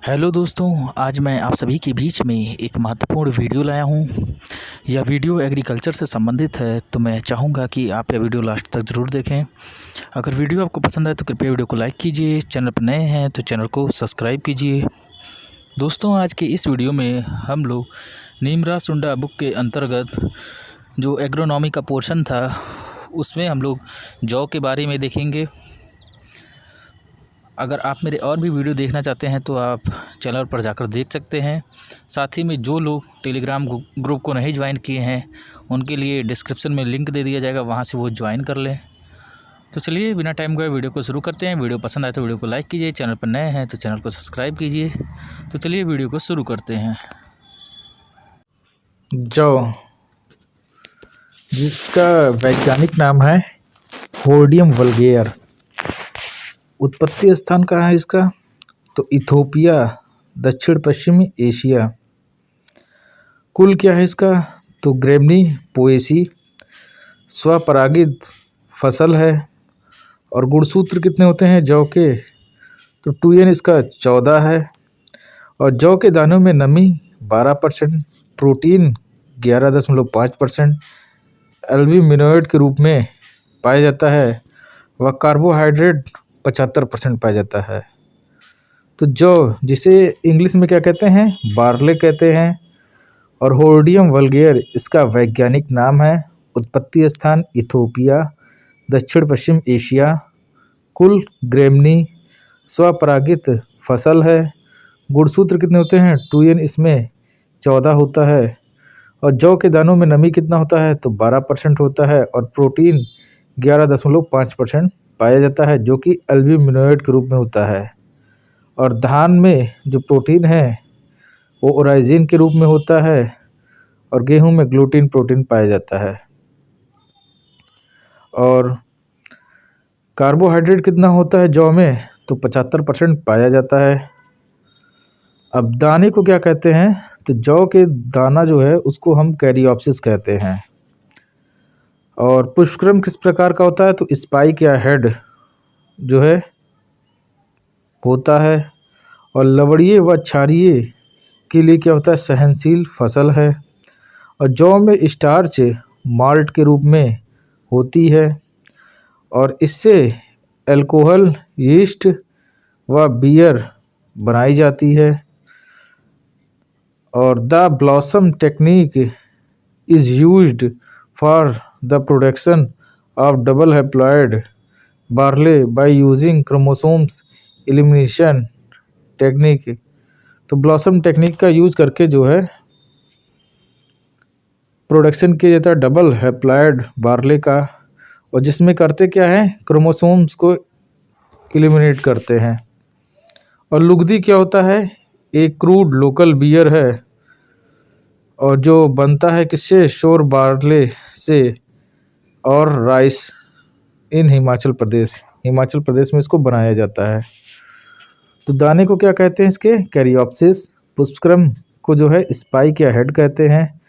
Hello दोस्तों, आज मैं आप सभी के बीच में एक महत्वपूर्ण वीडियो लाया हूँ। यह वीडियो एग्रीकल्चर से संबंधित है, तो मैं चाहूँगा कि आप यह वीडियो लास्ट तक ज़रूर देखें। अगर वीडियो आपको पसंद आए तो कृपया वीडियो को लाइक कीजिए, चैनल पर नए हैं तो चैनल को सब्सक्राइब कीजिए। दोस्तों, आज के इस वीडियो में हम लोग नीमरा सुंडा बुक के अंतर्गत जो एग्रोनॉमी का पोर्शन था उसमें हम लोग जौ के बारे में देखेंगे। अगर आप मेरे और भी वीडियो देखना चाहते हैं तो आप चैनल पर जाकर देख सकते हैं। साथ ही में जो लोग टेलीग्राम ग्रुप को नहीं ज्वाइन किए हैं उनके लिए डिस्क्रिप्शन में लिंक दे दिया जाएगा, वहां से वो ज्वाइन कर लें। तो चलिए बिना टाइम गए वीडियो को शुरू करते हैं। वीडियो पसंद आए तो वीडियो को लाइक कीजिए, चैनल पर नए हैं तो चैनल को सब्सक्राइब कीजिए। तो चलिए वीडियो को शुरू करते हैं। जौ, जिसका वैज्ञानिक नाम है होर्डियम वल्गेयर। उत्पत्ति स्थान कहाँ है इसका? तो इथोपिया, दक्षिण पश्चिमी एशिया। कुल क्या है इसका? तो ग्रेमनी पोएसी। स्वपरागित फसल है। और गुणसूत्र कितने होते हैं जौ के? तो 2n इसका 14 है। और जौ के दानों में नमी 12%, प्रोटीन 11.5%, एल्ब्यूमिनोइड के रूप में पाया जाता है व कार्बोहाइड्रेट 75% पाया जाता है। तो जौ, जिसे इंग्लिश में क्या कहते हैं? बार्ले कहते हैं। और होर्डियम वल्गेयर इसका वैज्ञानिक नाम है। उत्पत्ति स्थान इथोपिया, दक्षिण पश्चिम एशिया। कुल ग्रेमनी, स्वपरागित फसल है। गुणसूत्र कितने होते हैं? 2n इसमें 14 होता है। और जौ के दानों में नमी कितना होता है? तो 12% होता है। और प्रोटीन 11.5% पाया जाता है, जो कि एल्ब्यूमिनोइड के रूप में होता है। और धान में जो प्रोटीन है वो ओराइजिन के रूप में होता है। और गेहूं में ग्लूटीन प्रोटीन पाया जाता है। और कार्बोहाइड्रेट कितना होता है जौ में? तो 75% पाया जाता है। अब दाने को क्या कहते हैं? तो जौ के दाना जो है उसको हम कैरियोप्सिस कहते हैं। और पुष्पक्रम किस प्रकार का होता है? तो स्पाइक या हेड जो है होता है। और लवड़ीय व क्षारीय के लिए क्या होता है? सहनशील फसल है। और जौ में स्टार्च माल्ट के रूप में होती है। और इससे अल्कोहल, यीस्ट व बियर बनाई जाती है। और the blossom technique is used for the production of double haploid barley by using chromosomes elimination technique. तो ब्लॉसम टेक्निक का यूज करके जो है प्रोडक्शन किया जाता है डबल हैप्लॉइड बार्ले का। और जिसमें करते क्या है? क्रोमोसोम्स को एलिमिनेट करते हैं। और लुगदी क्या होता है? एक क्रूड लोकल बियर है और जो बनता है किससे? शोर बार्ले से और राइस इन हिमाचल प्रदेश में इसको बनाया जाता है। तो दाने को क्या कहते हैं इसके? कैरियोप्सिस। पुष्पक्रम को जो है स्पाइक या हेड कहते हैं।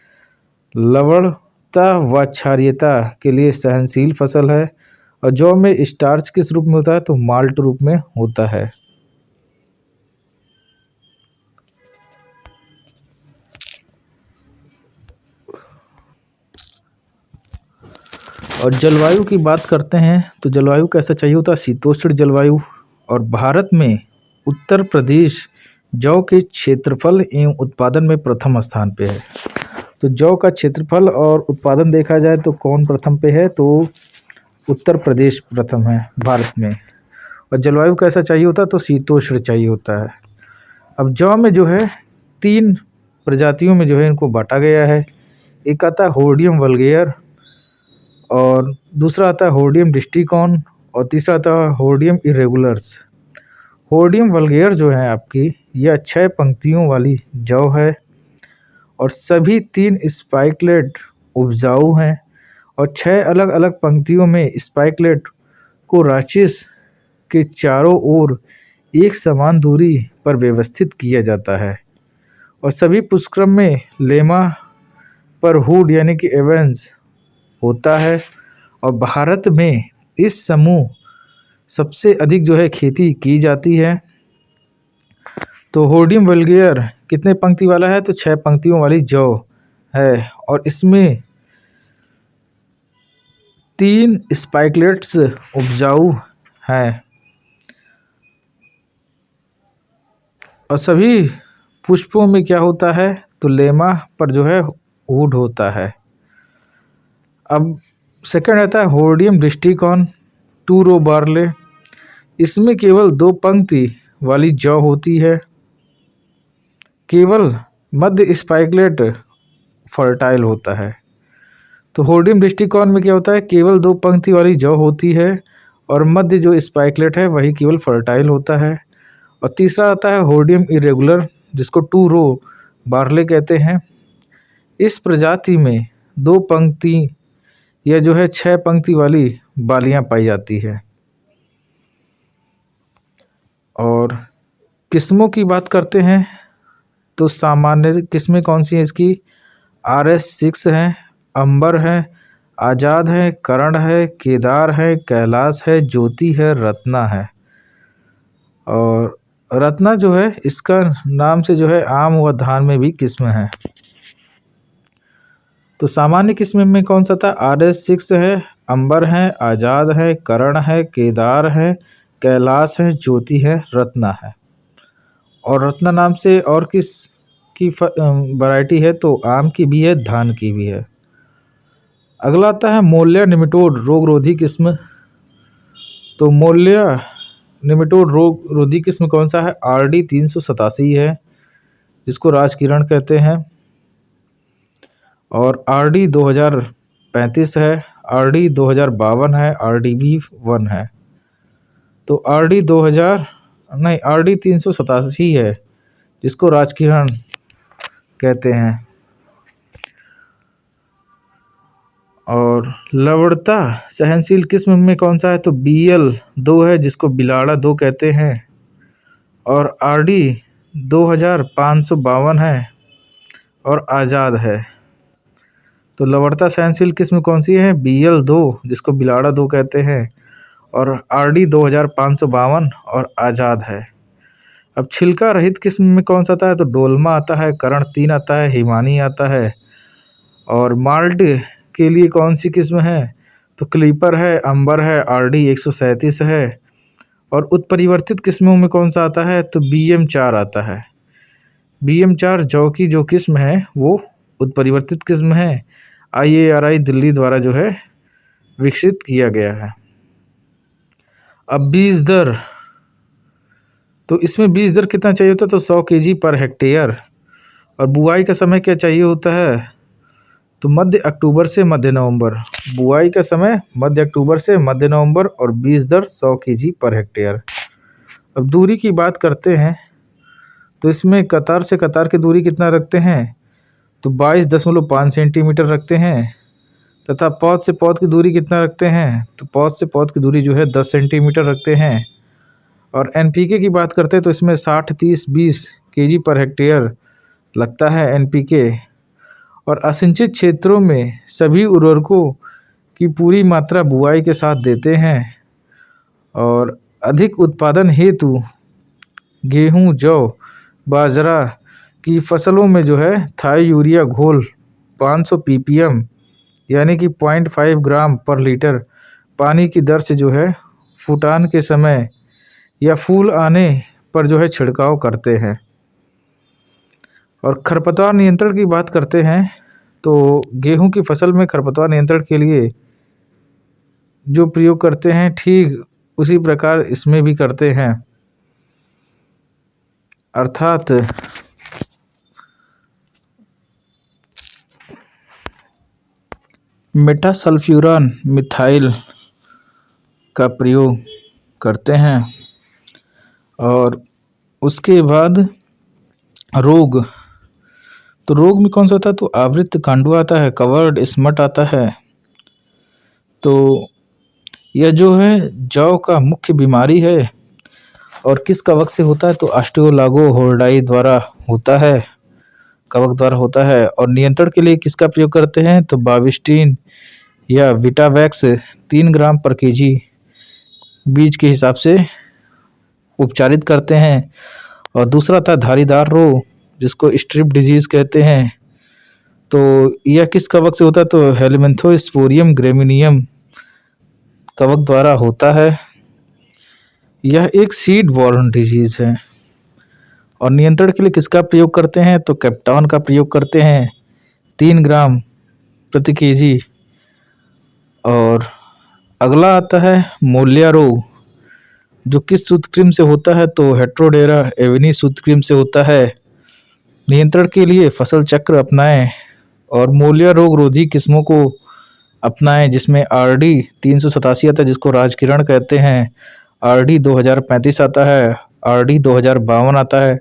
लवणता व क्षारीयता के लिए सहनशील फसल है। और जौ में स्टार्च किस रूप में होता है? तो माल्ट रूप में होता है। और जलवायु की बात करते हैं तो जलवायु कैसा चाहिए होता है? शीतोष्ण जलवायु। और भारत में उत्तर प्रदेश जौ के क्षेत्रफल एवं उत्पादन में प्रथम स्थान पे है। तो जौ का क्षेत्रफल और उत्पादन देखा जाए तो कौन प्रथम पे है? तो उत्तर प्रदेश प्रथम है भारत में। और जलवायु कैसा चाहिए होता है? तो शीतोष्ण चाहिए होता है। अब जौ में जो है 3 प्रजातियों में जो है इनको बांटा गया है। एक आता है होर्डियम वल्गेयर, और दूसरा आता है होर्डियम डिस्ट्रिकॉन, और तीसरा आता है होर्डियम इरेगुलर्स। होर्डियम वल्गेयर जो है आपकी, यह 6 पंक्तियों वाली जौ है। और सभी 3 स्पाइकलेट उपजाऊ हैं। और 6 अलग अलग पंक्तियों में स्पाइकलेट को राचिस के चारों ओर एक समान दूरी पर व्यवस्थित किया जाता है। और सभी पुष्पक्रम में लेमा पर हुड यानी कि एवेंस होता है। और भारत में इस समूह सबसे अधिक जो है खेती की जाती है। तो होर्डियम वल्गेयर कितने पंक्ति वाला है? तो 6 पंक्तियों वाली जौ है और इसमें 3 स्पाइकलेट्स उपजाऊ हैं और सभी पुष्पों में क्या होता है? तो लेमा पर जो है ऊड होता है। अब सेकंड आता है होर्डियम डिस्टिकॉन 2 रो बार्ले। इसमें केवल 2 पंक्ति वाली जौ होती है, केवल मध्य स्पाइकलेट फर्टाइल होता है। तो होर्डियम डिस्टिकॉन में क्या होता है? केवल 2 पंक्ति वाली जौ होती है और मध्य जो स्पाइकलेट है वही केवल फर्टाइल होता है। और तीसरा आता है होर्डियम इरेगुलर, जिसको 2 रो बार्ले कहते हैं। इस प्रजाति में 2 पंक्ति या जो है 6 पंक्ति वाली बालियां पाई जाती है। और किस्मों की बात करते हैं तो सामान्य किस्में कौन सी हैं इसकी? RS6 है, अंबर है, आज़ाद है, करण है, केदार है, कैलाश है, ज्योति है, रत्ना है। और रत्ना जो है इसका नाम से जो है आम व धान में भी किस्म है। तो सामान्य किस्म में कौन सा था? RS6 है, अंबर है, आज़ाद है, करण है, केदार है, कैलाश है, ज्योति है, रत्ना है। और रत्ना नाम से और किस की वैरायटी है? तो आम की भी है, धान की भी है। अगला आता है मोलिया निमेटोड रोगरोधी किस्म। तो मोलिया निमेटोड रोगरोधी किस्म कौन सा है? RD 387 है, जिसको राजकिरण कहते हैं। और RD 2035 है, RD 2052 है, RDB 1 है। तो RD 387 है, जिसको राजकिरण कहते हैं। और लवणता सहनशील किस्म में कौन सा है? तो BL 2 है, जिसको बिलाड़ा 2 कहते हैं। और RD 2552 है और आज़ाद है। तो लवणता सहनशील किस्म कौन सी है? BL 2, जिसको बिलाड़ा 2 कहते हैं, और RD 2552 और आज़ाद है। अब छिलका रहित किस्म में कौन सा आता है? तो डोलमा आता है, करण 3 आता है, हिमानी आता है। और माल्ट के लिए कौन सी किस्म है? तो क्लीपर है, अंबर है, RD 137 है। और उत्परिवर्तित किस्मों में कौन सा आता है? तो BM 4 आता है। BM 4 जौ की जो किस्म है वो उत्परिवर्तित किस्म है, IARI दिल्ली द्वारा जो है विकसित किया गया है। अब बीज दर, तो इसमें बीज दर कितना चाहिए होता है? तो 100 kg पर हेक्टेयर। और बुआई का समय क्या चाहिए होता है? तो मध्य अक्टूबर से मध्य नवंबर। बुआई का समय मध्य अक्टूबर से मध्य नवंबर और बीज दर 100 kg पर हेक्टेयर। अब दूरी की बात करते हैं तो इसमें कतार से कतार की दूरी कितना रखते हैं? तो 22.5 सेंटीमीटर रखते हैं। तथा पौध से पौध की दूरी कितना रखते हैं? तो पौध से पौध की दूरी जो है 10 सेंटीमीटर रखते हैं। और NPK की बात करते हैं तो इसमें 60-30-20 kg पर हेक्टेयर लगता है NPK। और असिंचित क्षेत्रों में सभी उर्वरकों की पूरी मात्रा बुआई के साथ देते हैं। और अधिक उत्पादन हेतु गेहूं, जौ, बाजरा की फसलों में जो है थाई यूरिया घोल 500 ppm यानी कि 0.5 ग्राम पर लीटर पानी की दर से जो है फूटान के समय या फूल आने पर जो है छिड़काव करते हैं। और खरपतवार नियंत्रण की बात करते हैं तो गेहूं की फसल में खरपतवार नियंत्रण के लिए जो प्रयोग करते हैं ठीक उसी प्रकार इसमें भी करते हैं, अर्थात मेटासल्फ्यूरान मिथाइल का प्रयोग करते हैं। और उसके बाद रोग, तो रोग में कौन सा आता है? तो आवृत कांडुआ आता है, कवर्ड स्मट आता है। तो यह जो है जौ का मुख्य बीमारी है और किस कवक से होता है? तो ऑस्टियोलागो होर्डाई द्वारा होता है, कवक द्वारा होता है। और नियंत्रण के लिए किसका प्रयोग करते हैं? तो बाविस्टीन या विटावैक्स 3 ग्राम पर kg बीज के हिसाब से उपचारित करते हैं। और दूसरा था धारीदार रोग जिसको स्ट्रिप डिजीज़ कहते हैं। तो यह किस कवक से होता है? तो हेलमिंथोस्पोरियम ग्रेमिनियम कवक द्वारा होता है। यह एक सीड बॉर्न डिजीज़ है। और नियंत्रण के लिए किसका प्रयोग करते हैं? तो कैप्टॉन का प्रयोग करते हैं 3 ग्राम प्रति केजी। और अगला आता है मोलिया रोग, जो किस सूत्रकृमि से होता है? तो हेट्रोडेरा एविनी सूत्रकृमि से होता है। नियंत्रण के लिए फसल चक्र अपनाएं और मोलिया रोग रोधी किस्मों को अपनाएं, जिसमें RD 387 आता है जिसको राजकिरण कहते हैं, RD 2035 आता है, RD 2052 आता है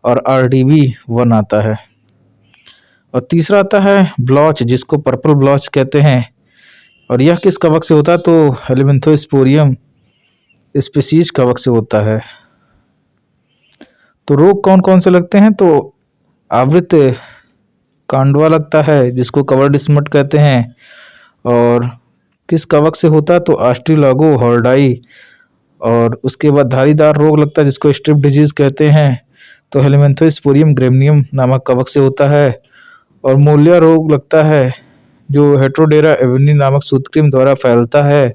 और RDB 1 आता है। और तीसरा आता है ब्लॉच जिसको पर्पल ब्लॉच कहते हैं। और यह किस कवक से होता है? तो हेलमिंथोस्पोरियम स्पीसीज कवक से होता है। तो रोग कौन कौन से लगते हैं? तो आवृत कांडवा लगता है जिसको कवर्ड स्मट कहते हैं। और किस कवक से होता है? तो आस्ट्रिलागो हॉर्डाई। और उसके बाद धारीदार रोग लगता है जिसको स्ट्रिप डिजीज कहते हैं, तो हेलमिंथोस्पोरियम ग्रेमिनियम नामक कवक से होता है। और मोलिया रोग लगता है जो हेट्रोडेरा एविनी नामक सूत्रकृमि द्वारा फैलता है।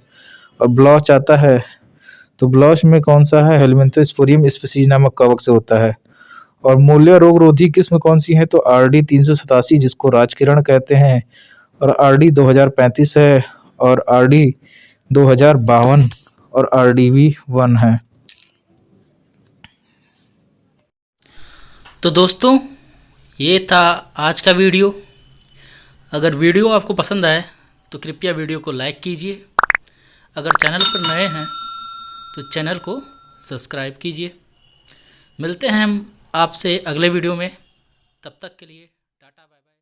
और ब्लॉच आता है, तो ब्लॉच में कौन सा है? हेलमिंथोस्पोरियम स्पीसीज नामक कवक से होता है। और मोलिया रोग रोधी किस्म कौन सी है? तो RD 387 जिसको राजकिरण कहते हैं, और RD 2035 है, और RD 2052 और RDB 1 है। तो दोस्तों, ये था आज का वीडियो। अगर वीडियो आपको पसंद आए तो कृपया वीडियो को लाइक कीजिए। अगर चैनल पर नए हैं तो चैनल को सब्सक्राइब कीजिए। मिलते हैं हम आपसे अगले वीडियो में। तब तक के लिए टाटा बाय बाय।